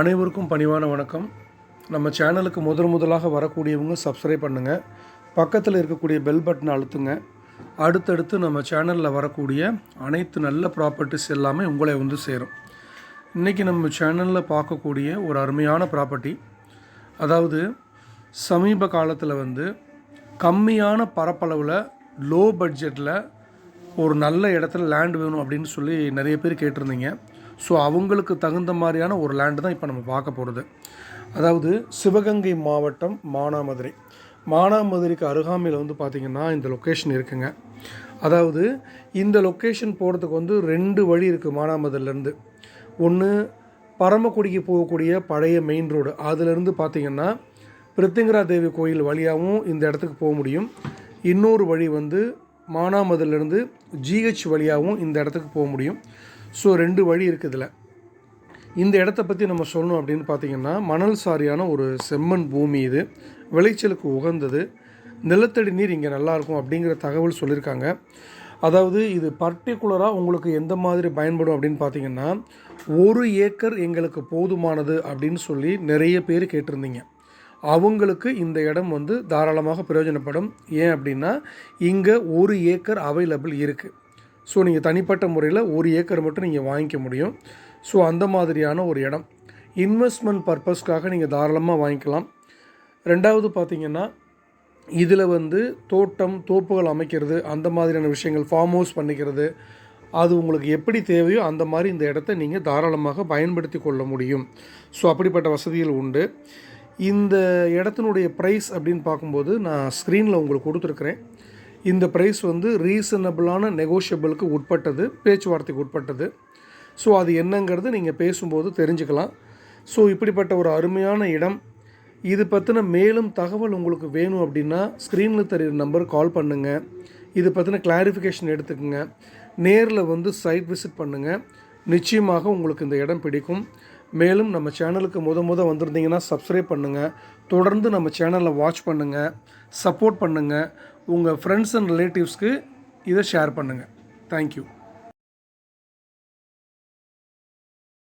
அனைவருக்கும் பணிவான வணக்கம். நம்ம சேனலுக்கு முதலாக வரக்கூடியவங்க சப்ஸ்கிரைப் பண்ணுங்கள். பக்கத்தில் இருக்கக்கூடிய பெல் பட்டனை அழுத்துங்க. அடுத்தடுத்து நம்ம சேனலில் வரக்கூடிய அனைத்து நல்ல ப்ராப்பர்ட்டிஸ் எல்லாமே உங்களை வந்து சேரும். இன்றைக்கி நம்ம சேனலில் பார்க்கக்கூடிய ஒரு அருமையான ப்ராப்பர்ட்டி, அதாவது சமீப காலத்தில் வந்து கம்மியான பரப்பளவில் லோ பட்ஜெட்டில் ஒரு நல்ல இடத்துல லேண்ட் வேணும் அப்படின்னு சொல்லி நிறைய பேர் கேட்டிருந்தீங்க. ஸோ அவங்களுக்கு தகுந்த மாதிரியான ஒரு லேண்டு தான் இப்போ நம்ம பார்க்க போகிறது. அதாவது சிவகங்கை மாவட்டம் மானாமதுரைக்கு அருகாமையில் வந்து பார்த்திங்கன்னா இந்த லொக்கேஷன் இருக்குங்க. அதாவது இந்த லொக்கேஷன் போகிறதுக்கு வந்து 2 வழி இருக்குது. மானாமதுரிலேருந்து ஒன்று பரமக்குடிக்கு போகக்கூடிய பழைய மெயின் ரோடு, அதிலிருந்து பார்த்திங்கன்னா பிரித்திங்கரா தேவி கோயில் வழியாகவும் இந்த இடத்துக்கு போக முடியும். இன்னொரு வழி வந்து மானாமதுரிலேருந்து ஜிஹெச் வழியாகவும் இந்த இடத்துக்கு போக முடியும். ஸோ 2 வழி இருக்குது. இதில் இந்த இடத்த பற்றி நம்ம சொல்லணும் அப்படின்னு பார்த்திங்கன்னா, மணல் சாரியான ஒரு செம்மண் பூமி, இது விளைச்சலுக்கு உகந்தது, நிலத்தடி நீர் இங்கே நல்லாயிருக்கும் அப்படிங்கிற தகவல் சொல்லியிருக்காங்க. அதாவது இது பர்டிகுலராக உங்களுக்கு எந்த மாதிரி பயன்படும் அப்படின்னு பார்த்திங்கன்னா, 1 ஏக்கர் எங்களுக்கு போதுமானது அப்படின்னு சொல்லி நிறைய பேர் கேட்டிருந்தீங்க. அவங்களுக்கு இந்த இடம் வந்து தாராளமாக பிரயோஜனப்படும். ஏன் அப்படின்னா இங்கே 1 ஏக்கர் அவைலபிள் இருக்குது. ஸோ நீங்கள் தனிப்பட்ட முறையில் 1 ஏக்கர் மட்டும் நீங்கள் வாங்கிக்க முடியும். ஸோ அந்த மாதிரியான ஒரு இடம் இன்வெஸ்ட்மெண்ட் பர்பஸ்க்காக நீங்கள் தாராளமாக வாங்கிக்கலாம். ரெண்டாவது பார்த்திங்கன்னா, இதில் வந்து தோட்டம் தோப்புகள் அமைக்கிறது, அந்த மாதிரியான விஷயங்கள், ஃபார்ம் ஹவுஸ் பண்ணிக்கிறது, அது உங்களுக்கு எப்படி தேவையோ அந்த மாதிரி இந்த இடத்த நீங்கள் தாராளமாக பயன்படுத்தி கொள்ள முடியும். ஸோ அப்படிப்பட்ட வசதிகள் உண்டு. இந்த இடத்தினுடைய ப்ரைஸ் அப்படின்னு பார்க்கும்போது நான் ஸ்க்ரீனில் உங்களுக்கு கொடுத்துருக்குறேன். இந்த ப்ரைஸ் வந்து ரீசனபிளான நெகோஷியபிளுக்கு உட்பட்டது, பேச்சுவார்த்தைக்கு உட்பட்டது. ஸோ அது என்னங்கிறது நீங்கள் பேசும்போது தெரிஞ்சுக்கலாம். ஸோ இப்படிப்பட்ட ஒரு அருமையான இடம், இது பற்றின மேலும் தகவல் உங்களுக்கு வேணும் அப்படின்னா ஸ்க்ரீனில் தெரிகிற நம்பருக்கு கால் பண்ணுங்கள். இது பற்றின கிளாரிஃபிகேஷன் எடுத்துக்கோங்க. நேரில் வந்து சைட் விசிட் பண்ணுங்கள். நிச்சயமாக உங்களுக்கு இந்த இடம் பிடிக்கும். மேலும் நம்ம சேனலுக்கு வந்திருந்தீங்கன்னா சப்ஸ்கிரைப் பண்ணுங்கள். தொடர்ந்து நம்ம சேனலை வாட்ச் பண்ணுங்கள், சப்போர்ட் பண்ணுங்கள். உங்கள் ஃப்ரெண்ட்ஸ் அண்ட் ரிலேட்டிவ்ஸ்க்கு இதை ஷேர் பண்ணுங்கள். தேங்க்யூ.